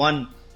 1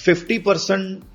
50%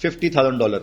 $50,000,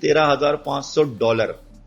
$13,500,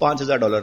$5,000.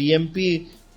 PMP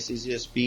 CCSP,